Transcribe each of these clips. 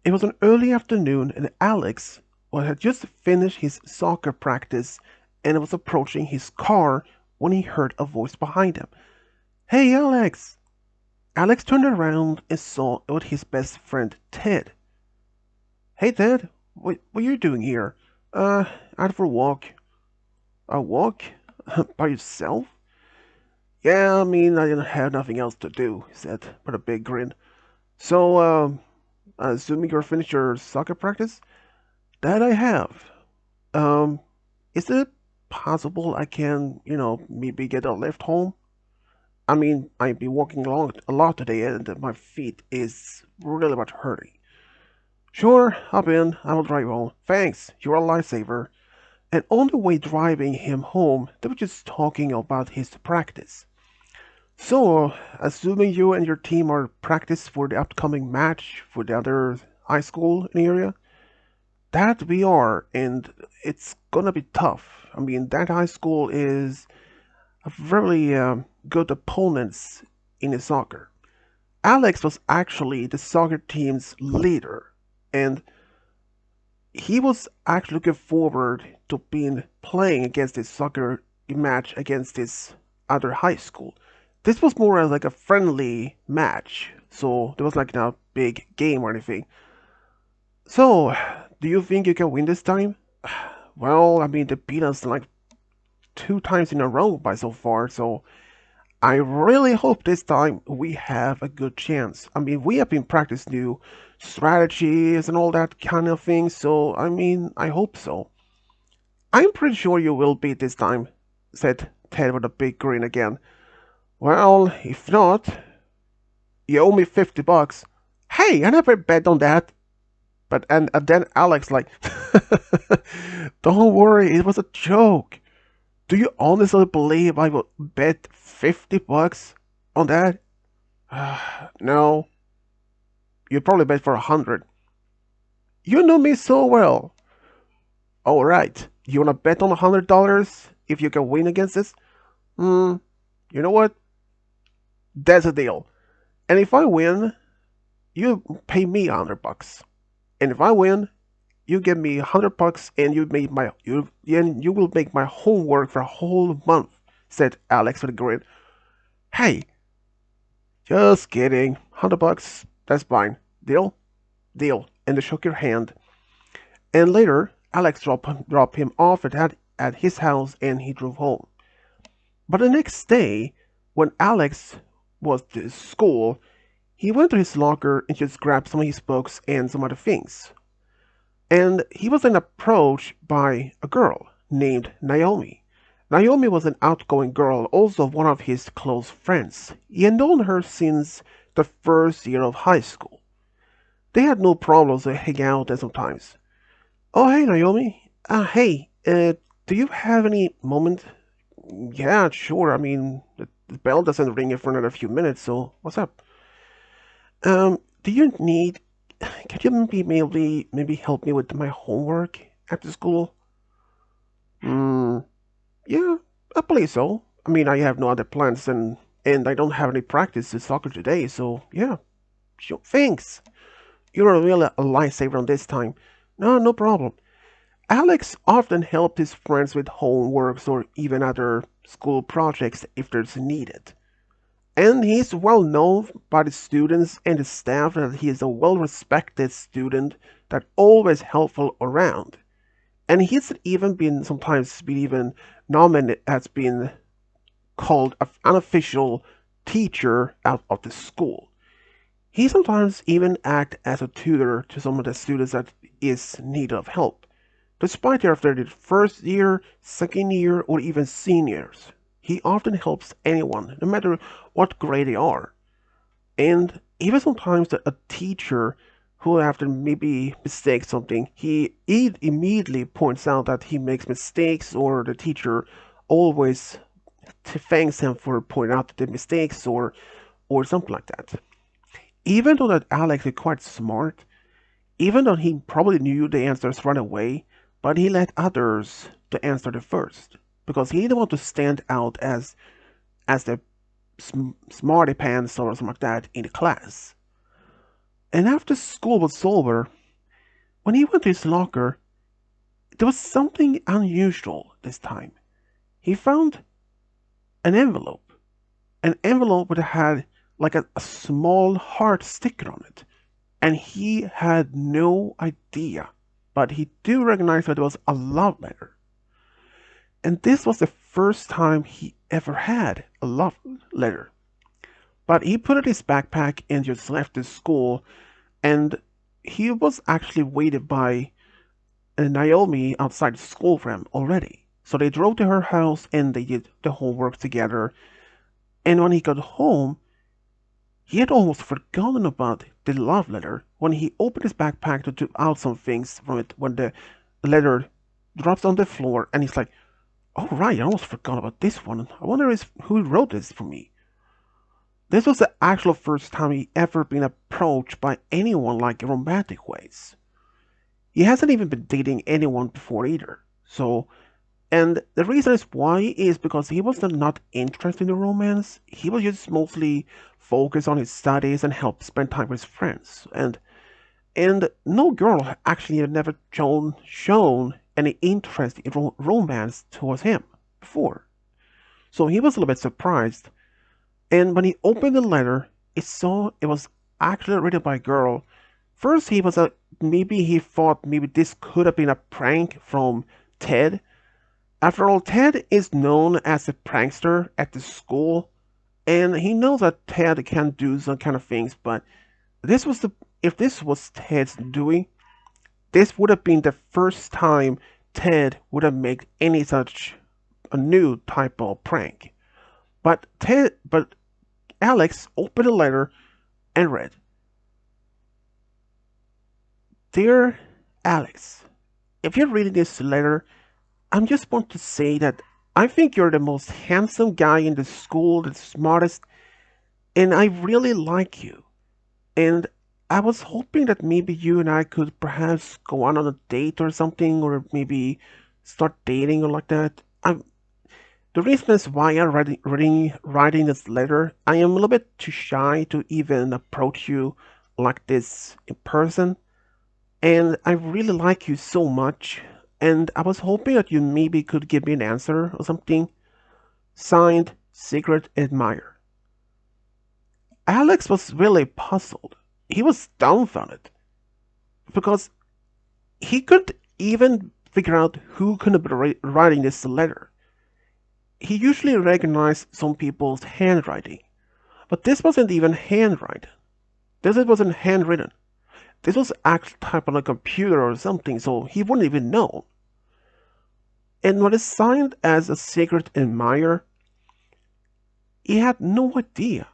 It was an early afternoon, and Alex had just finished his soccer practice and was approaching his car when he heard a voice behind him. Hey, Alex! Alex turned around and saw it was his best friend, Ted. Hey, Ted, what are you doing here? Out for a walk. A walk? By yourself? Yeah, I mean, I didn't have nothing else to do, he said, with a big grin. So, assuming you're finished your soccer practice? That I have. Um, is it possible I can, maybe get a lift home? I mean, I've been walking along a lot today and my feet is really much hurting. Sure, hop in. I will drive home. Thanks, you're a lifesaver. And on the way driving him home, they were just talking about his practice. So, assuming you and your team are practiced for the upcoming match for the other high school in the area, that we are, and it's gonna be tough. I mean, that high school is a very good opponents in the soccer. Alex was actually the soccer team's leader, and he was actually looking forward to being playing against this soccer match against this other high school. This was more as like a friendly match, so there was like no big game or anything. So, do you think you can win this time? Well, I mean, they beat us like two times in a row by so far, so I really hope this time we have a good chance. I mean, we have been practicing new strategies and all that kind of thing, so I mean, I hope so. I'm pretty sure you will beat this time, said Ted with a big grin again. Well, if not, you owe me $50. Hey, I never bet on that. But and then Alex like, don't worry, it was a joke. Do you honestly believe I will bet $50 on that? No, you probably bet for 100. You know me so well. All right, you wanna bet on $100 if you can win against this? Hmm. You know what? That's a deal. And if I win, you pay me $100. And if I win, you give me $100 and you will make my homework for a whole month, said Alex with a grin. Hey, just kidding. $100, that's fine. Deal? Deal. And they shook your hand. And later, Alex dropped him off at his house and he drove home. But the next day, when Alex was to school, he went to his locker and just grabbed some of his books and some other things. And he was then approached by a girl named Naomi. Naomi was an outgoing girl, also one of his close friends. He had known her since the first year of high school. They had no problems to hang out and sometimes. Oh, hey, Naomi. Do you have any moment? Yeah, sure. I mean, the bell doesn't ring for another few minutes, so what's up? Do you need? Could you maybe help me with my homework after school? Hmm. Yeah, I believe so. I mean, I have no other plans, and I don't have any practice in soccer today, so yeah. Sure. Thanks. You're a real a lifesaver on this time. No, no problem. Alex often helped his friends with homeworks or even other school projects if there's needed. And he's well known by the students and the staff that he is a well respected student that always helpful around. And he's even been sometimes been even nominated has been called an unofficial teacher out of the school. He sometimes even act as a tutor to some of the students that is need of help, despite they're after the first year, second year, or even seniors. He often helps anyone, no matter what grade they are. And even sometimes a teacher who after maybe mistakes something, he immediately points out that he makes mistakes or the teacher always thanks him for pointing out the mistakes or something like that. Even though that Alex is quite smart, even though he probably knew the answers right away, but he let others to answer the first because he didn't want to stand out as the smarty pants or something like that in the class. And after school was over, when he went to his locker, there was something unusual this time. He found an envelope. An envelope that had like a small heart sticker on it. And he had no idea. But he do recognize that it was a love letter. And this was the first time he ever had a love letter. But he put it in his backpack and just left the school. And he was actually waited by Naomi outside the school for him already. So they drove to her house and they did the homework together. And when he got home, he had almost forgotten about the love letter when he opened his backpack to take out some things from it when the letter drops on the floor and he's like, oh right, I almost forgot about this one. I wonder who wrote this for me. This was the actual first time he ever been approached by anyone like romantic ways. He hasn't even been dating anyone before either. So, and the reason is why is because he was not interested in the romance. He was just mostly focused on his studies and help spend time with his friends. And no girl actually had never shown any interest in romance towards him before. So he was a little bit surprised. And when he opened the letter, it saw it was actually written by a girl. First, maybe he thought maybe this could have been a prank from Ted. After all, Ted is known as a prankster at the school, and he knows that Ted can do some kind of things. But this was the if this was Ted's doing, this would have been the first time Ted would have made any such a new type of prank. But Alex opened the letter and read, "Dear Alex, if you're reading this letter, I just want to say that I think you're the most handsome guy in the school, the smartest, and I really like you. And I was hoping that maybe you and I could perhaps go on a date or something, or maybe start dating or like that. The reason is why I'm writing this letter. I am a little bit too shy to even approach you like this in person, and I really like you so much. And I was hoping that you maybe could give me an answer or something. Signed, Secret Admirer." Alex was really puzzled. He was dumbfounded because he couldn't even figure out who could have been writing this letter. He usually recognized some people's handwriting, but this wasn't even handwriting. This wasn't handwritten. This was actually typed on a computer or something, so he wouldn't even know. And when it's signed as a secret admirer, he had no idea.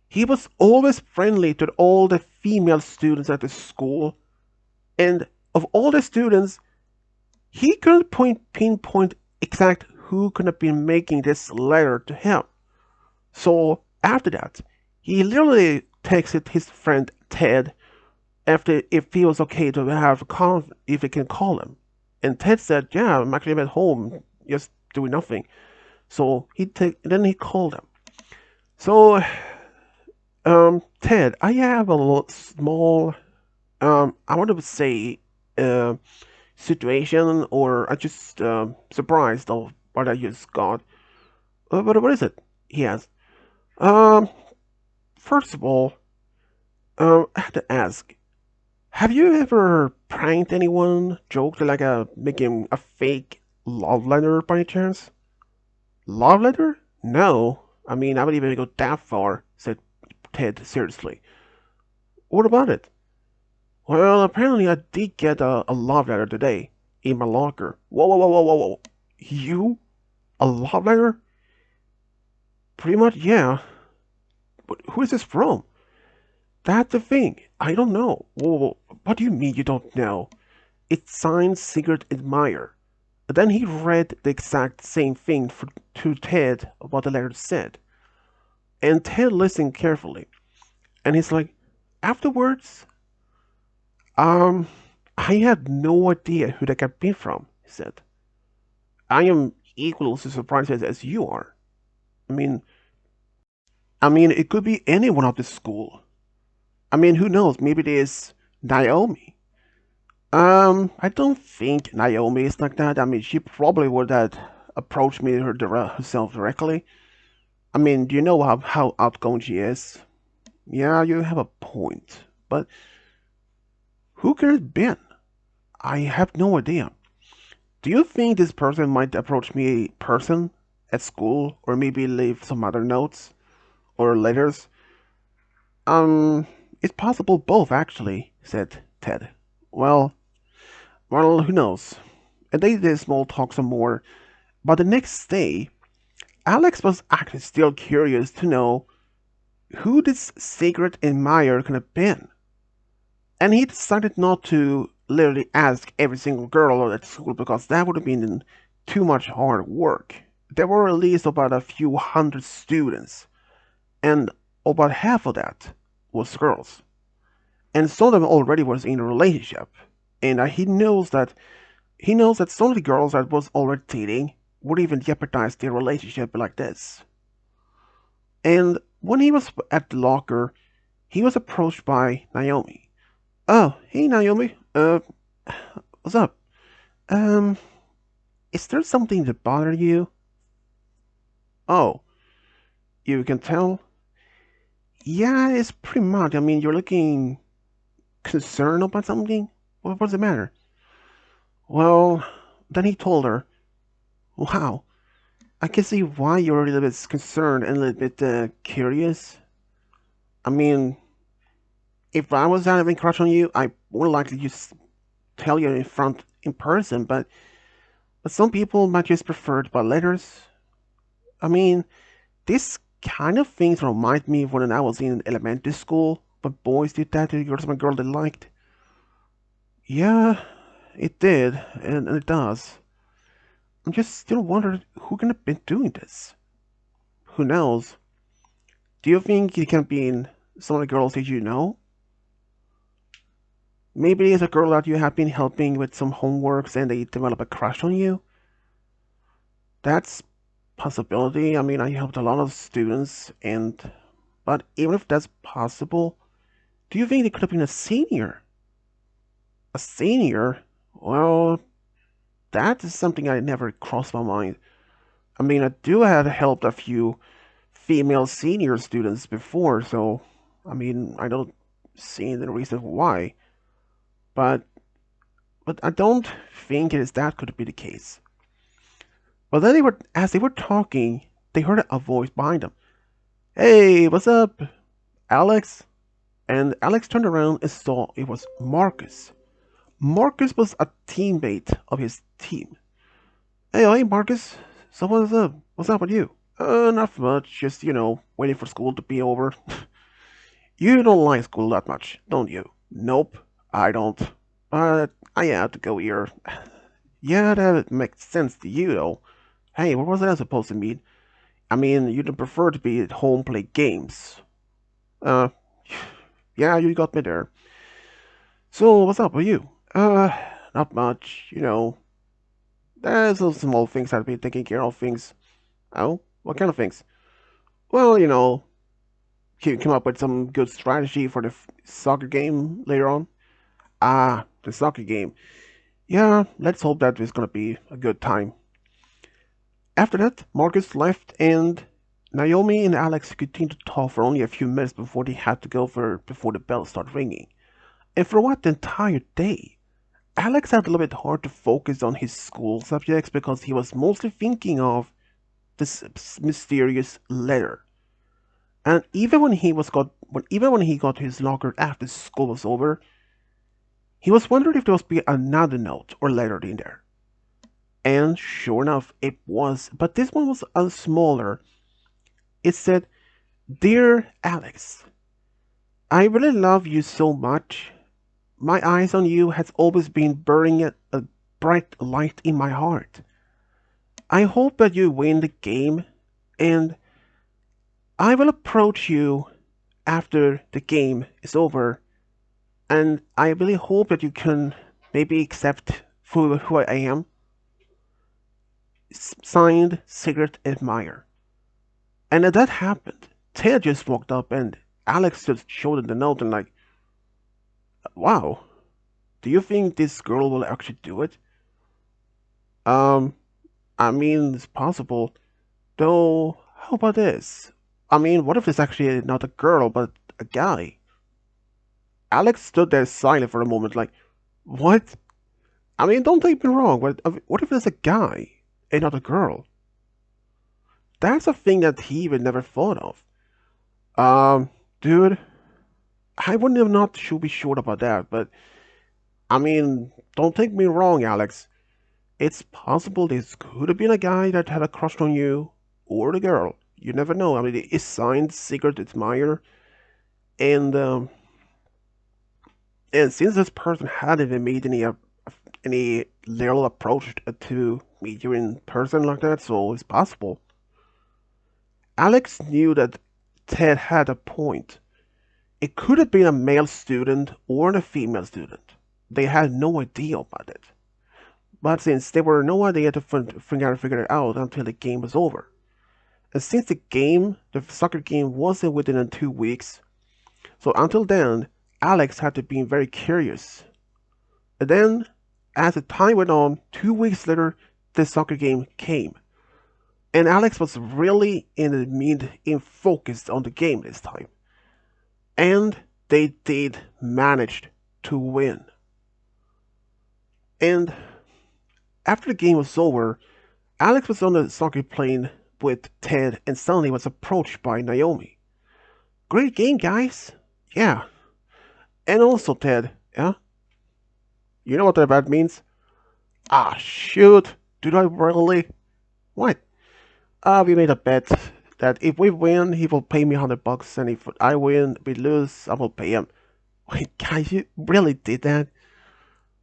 He was always friendly to all the female students at the school, and of all the students, he couldn't pinpoint exact who could have been making this letter to him. So after that, he literally texted his friend Ted after if he was okay to have a call, if he can call him. And Ted said, "Yeah, I'm actually at home, just doing nothing." So then he called him. So, Ted, I have a small, I want to say, uh, situation, or I just surprised of what I just got. But what is it? He asked. Um, First of all, I have to ask. Have you ever pranked anyone, joked like making a fake love letter by any chance? Love letter? No. I mean, I wouldn't even go that far, said Ted seriously. What about it? Well, apparently I did get a love letter today in my locker. Whoa, whoa, whoa, whoa, whoa, whoa. You? A love letter? Pretty much, yeah. But who is this from? That's the thing. I don't know. Whoa, whoa, whoa. What do you mean you don't know? It's signed Secret Admirer. Then he read the exact same thing to Ted what the letter said. And Ted listened carefully. And he's like, afterwards, um, I had no idea who that could be from, he said. I am equally as surprised as you are. I mean, it could be anyone at the school. I mean, who knows? Maybe it is Naomi. I don't think Naomi is like that. I mean, she probably would have approached me herself directly. I mean, do you know how outgoing she is? Yeah, you have a point. But who could it have been? I have no idea. Do you think this person might approach me in person at school or maybe leave some other notes or letters? Um, it's possible both, actually, said Ted. Well, well, who knows? And they did small talk some more, but the next day, Alex was actually still curious to know who this secret admirer could have been. And he decided not to literally ask every single girl at school because that would have been too much hard work. There were at least about a few hundred students, and about half of that was girls. And some of them already was in a relationship. And he knows that some of the girls that was already dating would even jeopardize their relationship like this. And when he was at the locker, he was approached by Naomi. Oh, hey Naomi. What's up? Um, is there something that bothered you? Oh, you can tell? Yeah, it's pretty much. I mean, you're looking concerned about something? What's the matter? Well, then he told her, wow, I can see why you're a little bit concerned and a little bit curious. I mean, if I was having a crush on you, I would likely just tell you in person, but some people might just prefer it by letters. I mean, this kind of things remind me of when I was in elementary school, but boys did that to girls my girl they liked. Yeah, it did, and it does. I'm just still wondering who can have been doing this. Who knows? Do you think it can be in some of the girls that you know? Maybe it's a girl that you have been helping with some homeworks and they develop a crush on you? That's possibility. I mean, I helped a lot of students, and but even if that's possible, do you think they could have been a senior? A senior? Well, that is something I never crossed my mind. I mean, I do have helped a few female senior students before, so I mean, I don't see the reason why. But but I don't think it is that could be the case. But then as they were talking, they heard a voice behind them. Hey, what's up, Alex? And Alex turned around and saw it was Marcus. Marcus was a teammate of his team. Hey, Marcus. So what's up? What's up with you? Not much. Just, waiting for school to be over. You don't like school that much, don't you? Nope, I don't. But I have to go here. Yeah, that makes sense to you, though. Hey, what was that supposed to mean? I mean, you'd prefer to be at home play games. Uh, yeah, you got me there. So, what's up with you? Not much, There's some small things I've been taking care of things. Oh, what kind of things? Well, he came up with some good strategy for the soccer game later on. Ah, the soccer game. Yeah, let's hope that it's gonna be a good time. After that, Marcus left and Naomi and Alex continued to talk for only a few minutes before they had to go before the bell started ringing. And for what the entire day, Alex had a little bit hard to focus on his school subjects because he was mostly thinking of this mysterious letter. And even when he got to his locker after school was over, he was wondering if there was be another note or letter in there. And sure enough, it was. But this one was a smaller. It said, "Dear Alex, I really love you so much. My eyes on you has always been burning a bright light in my heart. I hope that you win the game, and I will approach you after the game is over, and I really hope that you can maybe accept for who I am. Signed, Secret Admirer." And as that happened, Ted just walked up and Alex just showed him the note and like, Wow. Do you think this girl will actually do it? Um, I mean, it's possible. Though, how about this? I mean, what if it's actually not a girl, but a guy? Alex stood there silent for a moment, like, what? I mean, don't take me wrong, but what if it's a guy and not a girl? That's a thing that he even never thought of. Um, dude, I wouldn't have not should be sure about that, but I mean, don't take me wrong, Alex. It's possible this could have been a guy that had a crush on you, or the girl. You never know. I mean, it's signed secret admirer, and um, and since this person hadn't even made any little approach to meet you in person like that, so it's possible. Alex knew that Ted had a point. It could have been a male student or a female student. They had no idea about it. But since there were no idea to figure it out until the game was over. And since the soccer game wasn't within 2 weeks, so until then, Alex had to be very curious. And then, as the time went on, 2 weeks later, the soccer game came. And Alex was really in focused on the game this time. And they did manage to win. And after the game was over, Alex was on the soccer plane with Ted and suddenly was approached by Naomi. Great game, guys. Yeah. And also, Ted, yeah? You know what that means? Ah, shoot. Did I really? What? We made a bet that if we win, he will pay me $100, and if I win, we lose, I will pay him. Wait, guys, you really did that?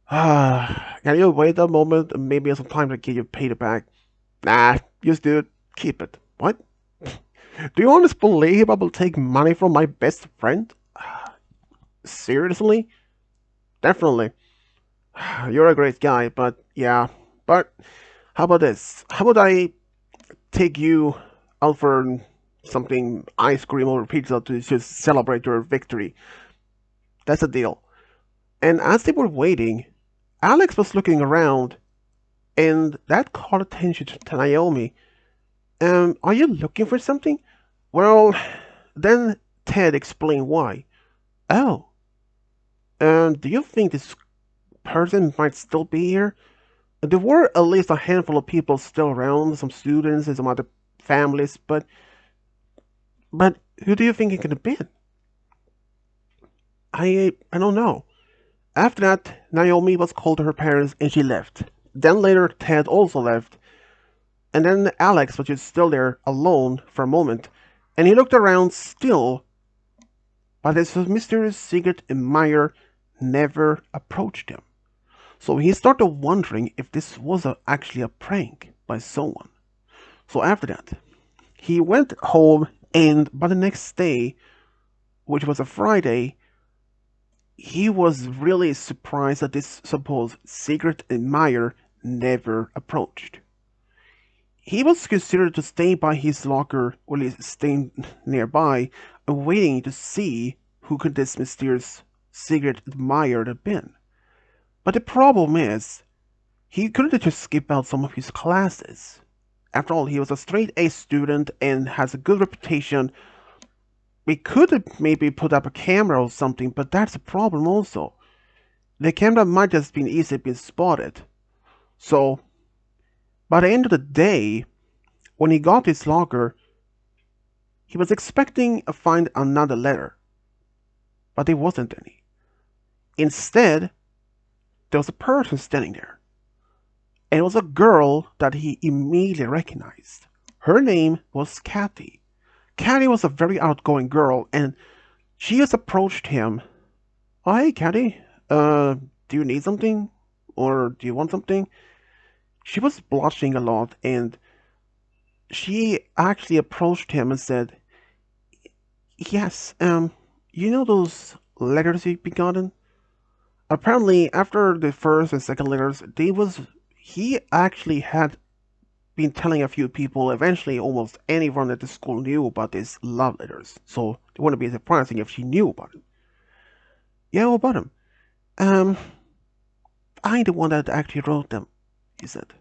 Can you wait a moment and maybe some time to get you paid back? Nah, just do it. Keep it. What? Do you honestly believe I will take money from my best friend? Seriously? Definitely. You're a great guy, but yeah. But how about this? How about I take you out for something ice cream or pizza to just celebrate your victory? That's a deal. And as they were waiting, Alex was looking around, and that caught attention to Naomi. Are you looking for something? Well, then Ted explained why. Oh, do you think this person might still be here? There were at least a handful of people still around, some students and some other families, but who do you think it could have been? I don't know. After that, Naomi was called to her parents and she left. Then later, Ted also left, and then Alex was just still there alone for a moment, and he looked around still, but his mysterious secret admirer never approached him. So he started wondering if this was actually a prank by someone. So after that, he went home, and by the next day, which was a Friday, he was really surprised that this supposed secret admirer never approached. He was considered to stay by his locker, or at least staying nearby, and waiting to see who could this mysterious secret admirer have been. But the problem is, he couldn't just skip out some of his classes. After all, he was a straight A student and has a good reputation. We could have maybe put up a camera or something, but that's a problem also. The camera might just been easily been spotted. So, by the end of the day, when he got his locker, he was expecting to find another letter, but there wasn't any. Instead, there was a person standing there, and it was a girl that he immediately recognized. Her name was Kathy. Kathy was a very outgoing girl, and she just approached him. Oh, hey, Kathy. Do you need something? Or do you want something? She was blushing a lot, and she actually approached him and said, yes, you know those letters you've been gotten? Apparently, after the first and second letters, he actually had been telling a few people, eventually almost anyone at the school knew about these love letters, so it wouldn't be surprising if she knew about it. Yeah, all about him. Um, I'm the one that actually wrote them, he said.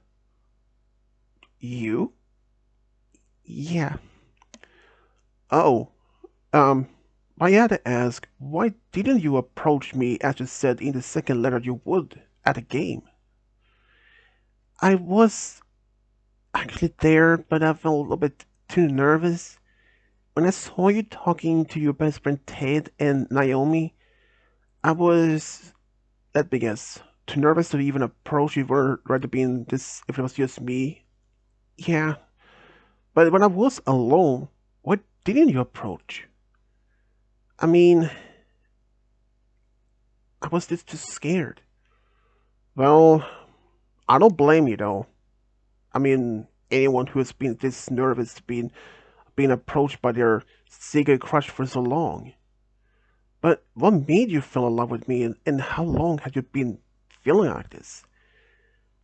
You? Yeah. Oh, um, I had to ask, why didn't you approach me as you said in the second letter you would at a game? I was actually there, but I felt a little bit too nervous. When I saw you talking to your best friend Ted and Naomi, I was, let me guess, too nervous to even approach you were rather being this if it was just me. Yeah, but when I was alone, why didn't you approach? I mean, I was just too scared. Well, I don't blame you though. I mean, anyone who has been this nervous being approached by their secret crush for so long. But what made you fall in love with me, and how long have you been feeling like this?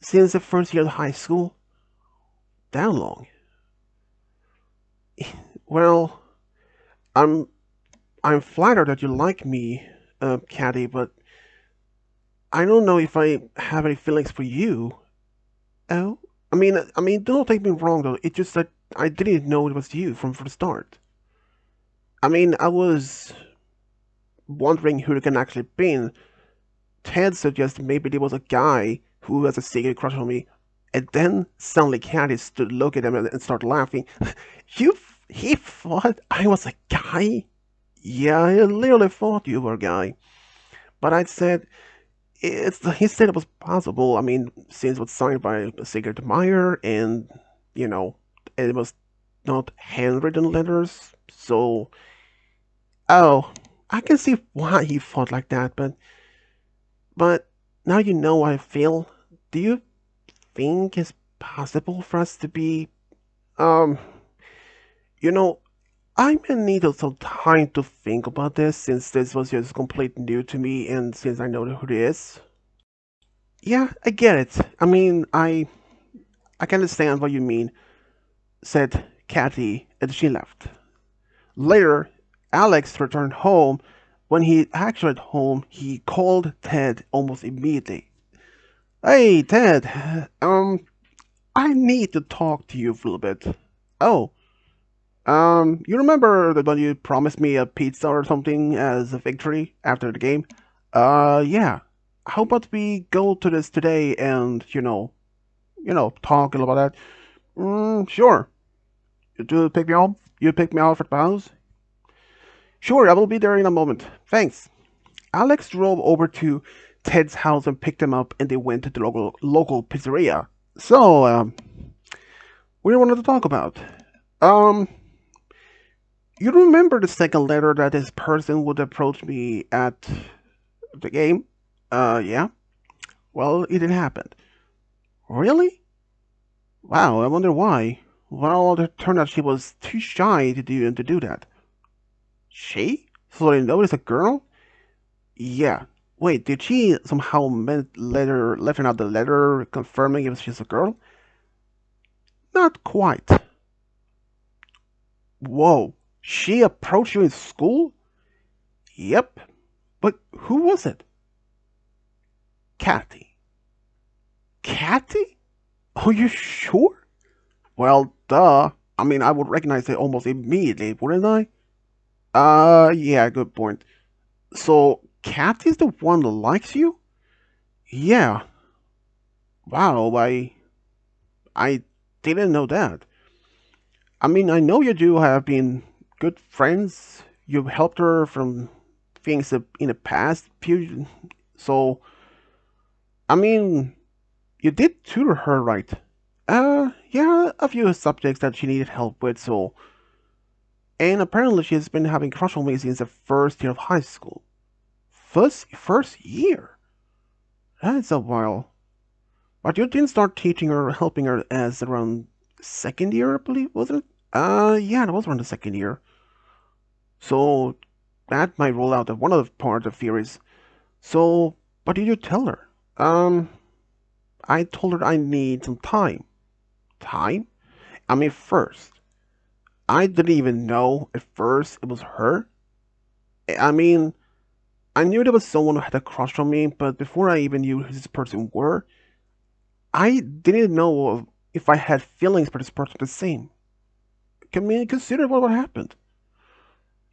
Since the first year of high school? That long? Well, I'm I'm flattered that you like me, Caddy, but I don't know if I have any feelings for you. Oh, I mean, don't take me wrong though. It's just that I didn't know it was you from the start. I mean, I was wondering who it can actually be. Ted suggested maybe there was a guy who has a secret crush on me, and then suddenly Caddy stood look at him and start laughing. He thought I was a guy? Yeah, I literally thought you were a guy. But I said he said it was possible. I mean, since it was signed by a secret admirer, and you know, it was not handwritten letters. So, oh, I can see why he thought like that. But now you know how I feel. Do you think it's possible for us to be, um, you know, I may need some time to think about this since this was just completely new to me and since I know who it is. Yeah, I get it. I mean, I can understand what you mean, said Kathy, and she left. Later, Alex returned home. When he actually at home, he called Ted almost immediately. Hey, Ted, I need to talk to you for a little bit. Oh, you remember that when you promised me a pizza or something as a victory after the game? Yeah. How about we go to this today and, talk a little about that? Sure. You pick me up? You pick me up at the house? Sure, I will be there in a moment. Thanks. Alex drove over to Ted's house and picked him up, and they went to the local pizzeria. So, what do you wanted to talk about? Um, you remember the second letter that this person would approach me at the game? Yeah. Well, it didn't happen. Really? Wow, I wonder why. Well, it turned out she was too shy to do that. She? So they noticed a girl? Yeah. Wait, did she somehow left out the letter confirming it was just a girl? Not quite. Whoa. She approached you in school? Yep. But who was it? Kathy. Kathy? Are you sure? Well, duh. I mean, I would recognize it almost immediately, wouldn't I? Yeah, good point. So, Kathy's the one that likes you? Yeah. Wow, I didn't know that. I mean, I know you two have been good friends. You've helped her from things in the past. So, I mean, you did tutor her, right? Yeah, a few subjects that she needed help with, so. And apparently she's been having crush on me since the first year of high school. First year? That's a while. But you didn't start teaching her, helping her as around second year, I believe, wasn't it? Yeah, it was around the second year. So that might rule out one of the part of theories. So, what did you tell her? I told her I need some time. Time? I mean, first, I didn't even know at first it was her. I mean, I knew there was someone who had a crush on me, but before I even knew who this person were, I didn't know if I had feelings for this person the same. Can we consider what happened?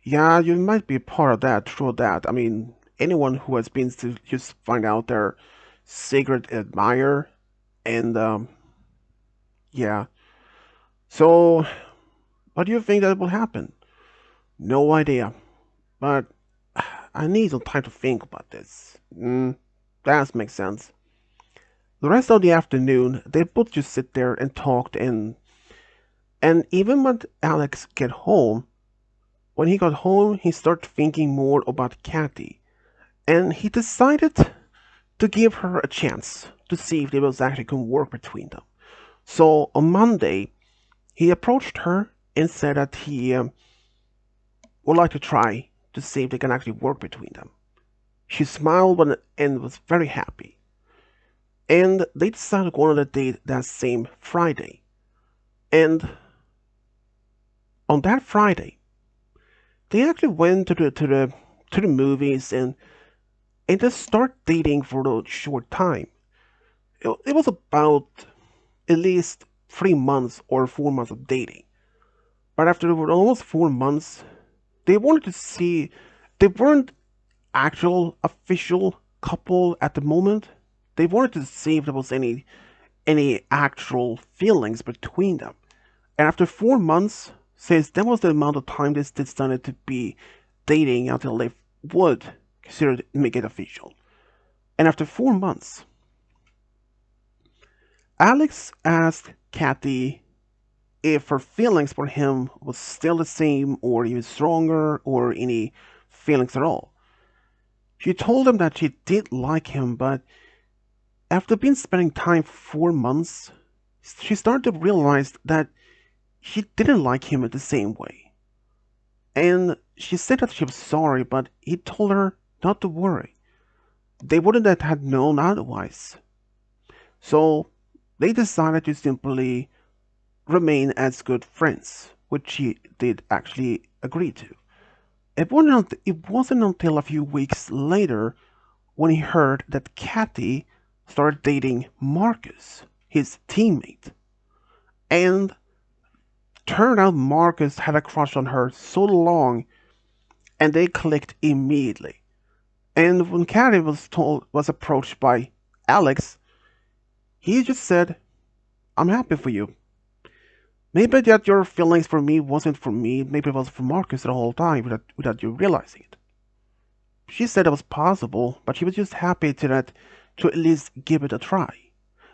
Yeah, you might be a part of that, true that. I mean, anyone who has been to just find out their secret admirer, and yeah. So, what do you think that will happen? No idea, but I need some time to think about this. That makes sense. The rest of the afternoon, they both just sit there and talked, and even when Alex get home, when he got home, he started thinking more about Kathy, and he decided to give her a chance to see if there was actually going to work between them. So on Monday, he approached her and said that he would like to try to see if they can actually work between them. She smiled and was very happy. And they decided to go on a date that same Friday. And on that Friday, they actually went to the movies and just start dating for a short time. It was about at least 3 months or 4 months of dating. But after almost 4 months, they wanted to see. They weren't actual official couple at the moment. They wanted to see if there was any actual feelings between them. And after 4 months, since that was the amount of time they decided to be dating until they would consider make it official. And after 4 months, Alex asked Kathy if her feelings for him was still the same or even stronger or any feelings at all. She told him that she did like him, but after been spending time for 4 months, she started to realize that she didn't like him in the same way. And she said that she was sorry, but he told her not to worry. They wouldn't have had known otherwise. So they decided to simply remain as good friends, which she did actually agree to. It wasn't until a few weeks later when he heard that Kathy started dating Marcus, his teammate. And turned out Marcus had a crush on her so long and they clicked immediately. And when Kathy was approached by Alex, he just said, I'm happy for you. Maybe that your feelings for me wasn't for me, maybe it was for Marcus the whole time without you realizing it. She said it was possible, but she was just happy to at least give it a try.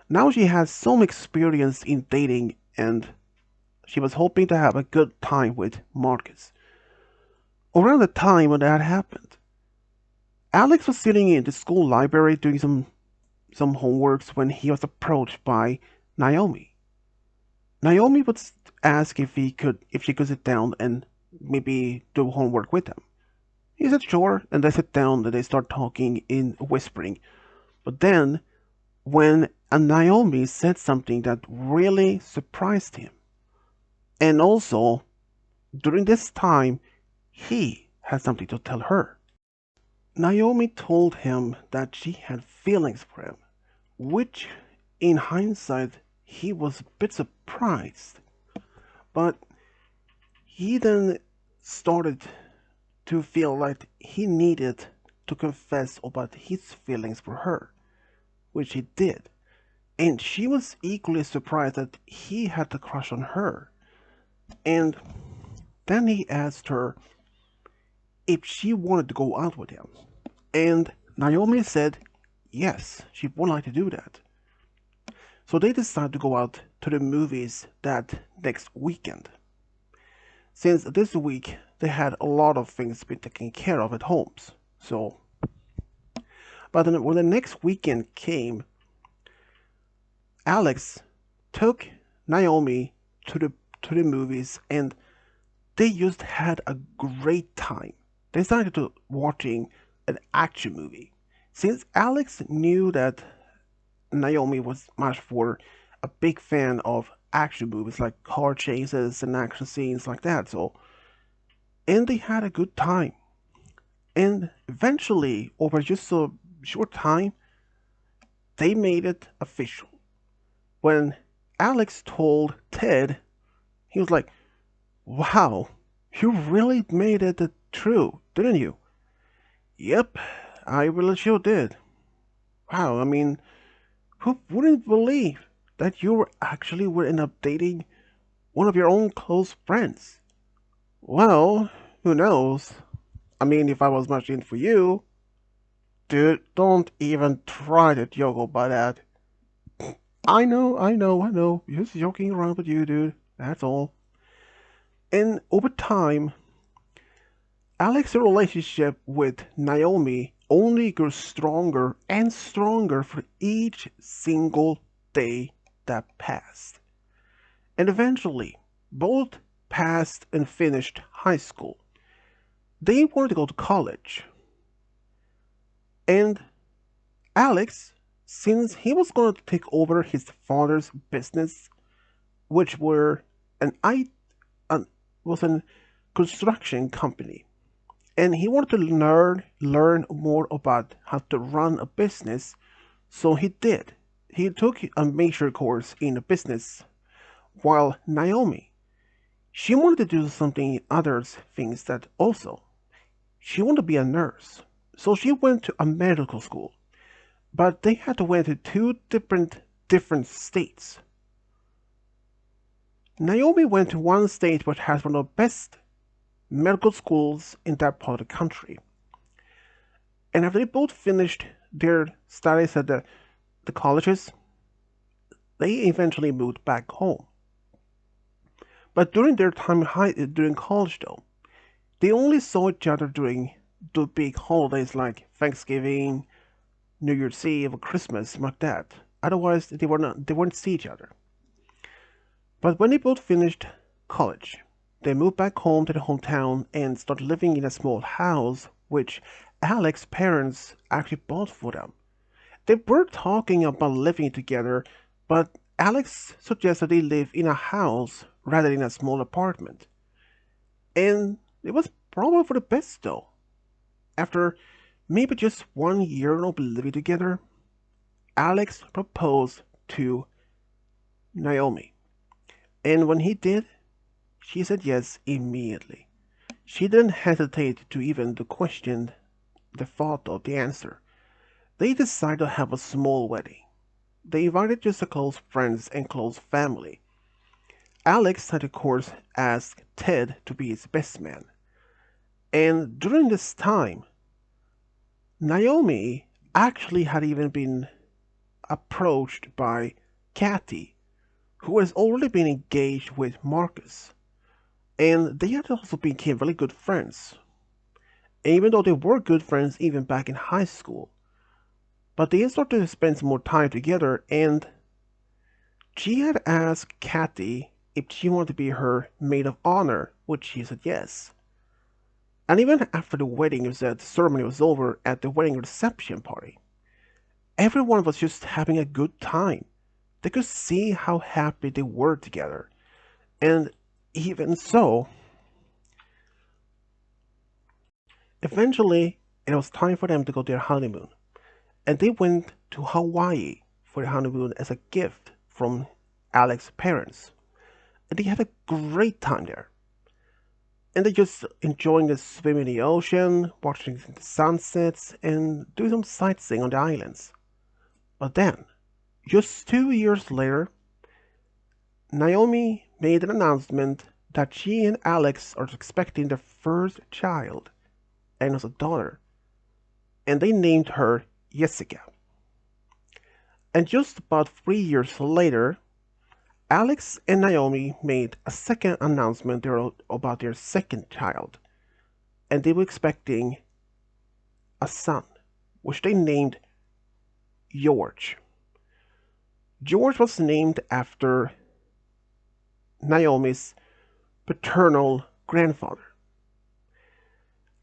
Now she has some experience in dating and she was hoping to have a good time with Marcus. Around the time when that happened, Alex was sitting in the school library doing some homeworks when he was approached by Naomi. Naomi would ask if she could sit down and maybe do homework with him. He said sure, and they sit down and they start talking in whispering. But then, when Naomi said something that really surprised him, and also during this time, he had something to tell her. Naomi told him that she had feelings for him, which, in hindsight, he was a bit surprised. But he then started to feel like he needed to confess about his feelings for her, which he did. And she was equally surprised that he had a crush on her. And then he asked her if she wanted to go out with him. And Naomi said yes, she would like to do that. So they decided to go out to the movies that next weekend. Since this week they had a lot of things been taken care of at homes. So, but then when the next weekend came, Alex took Naomi to the movies and they just had a great time. They started to watching an action movie. Since Alex knew that Naomi was much for a big fan of action movies like car chases and action scenes like that, so and they had a good time. And eventually, over just a short time, they made it official. When Alex told Ted, he was like, "Wow, you really made it true, didn't you?" "Yep, I really sure did." "Wow, I mean, who wouldn't believe that you were actually would end up dating one of your own close friends?" "Well, who knows? I mean, if I was much in for you." "Dude, don't even try to joke about that." I know. Just joking around with you, dude. That's all. And over time, Alex's relationship with Naomi only grew stronger and stronger for each single day that passed. And eventually, both passed and finished high school. They wanted to go to college. And Alex, since he was going to take over his father's business, which were an I an, was a construction company, and he wanted to learn more about how to run a business, so he did. He took a major course in business, while Naomi, she wanted to do something other things that also. She wanted to be a nurse, so she went to a medical school, but they had to went to two different states. Naomi went to one state which has one of the best medical schools in that part of the country. And after they both finished their studies at the colleges, they eventually moved back home. But during their time during college, though, they only saw each other during the big holidays like Thanksgiving, New Year's Eve, or Christmas, like that. Otherwise, they wouldn't see each other. But when they both finished college, they moved back home to the hometown and started living in a small house, which Alex's parents actually bought for them. They were talking about living together, but Alex suggested they live in a house rather than a small apartment. And it was probably for the best though. After maybe just 1 year of living together, Alex proposed to Naomi. And when he did, she said yes immediately. She didn't hesitate to even to question the thought of the answer. They decided to have a small wedding. They invited just the close friends and close family. Alex had of course asked Ted to be his best man. And during this time, Naomi actually had even been approached by Kathy, who has already been engaged with Marcus. And they had also become really good friends. And even though they were good friends even back in high school, but they started to spend some more time together, and she had asked Kathy if she wanted to be her maid of honor, which she said yes. And even after the wedding the ceremony was over at the wedding reception party, everyone was just having a good time. They could see how happy they were together. And even so, eventually it was time for them to go to their honeymoon. And they went to Hawaii for the honeymoon as a gift from Alex's parents. And they had a great time there. And they just enjoying the swim in the ocean, watching the sunsets, and doing some sightseeing on the islands. But then, just 2 years later, Naomi made an announcement that she and Alex are expecting their first child, and it was a daughter. And they named her Jessica. And just about 3 years later, Alex and Naomi made a second announcement about their second child, and they were expecting a son, which they named George. George was named after Naomi's paternal grandfather.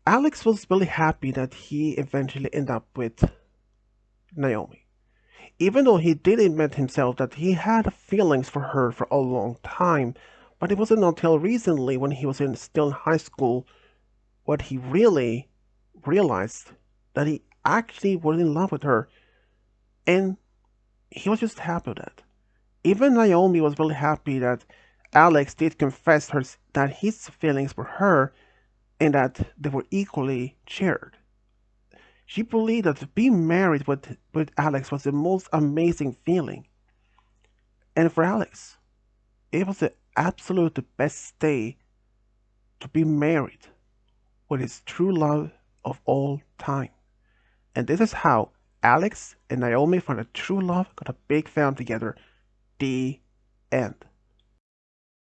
Alex was really happy that he eventually ended up with Naomi, even though he did admit himself that he had feelings for her for a long time, but it wasn't until recently when he was still in high school what he really realized that he actually was in love with her, and he was just happy with that. Even Naomi was really happy that Alex did confess that his feelings for her and that they were equally shared. She believed that being married with Alex was the most amazing feeling. And for Alex, it was the absolute best day to be married with his true love of all time. And this is how Alex and Naomi found a true love, got a big family together. The end.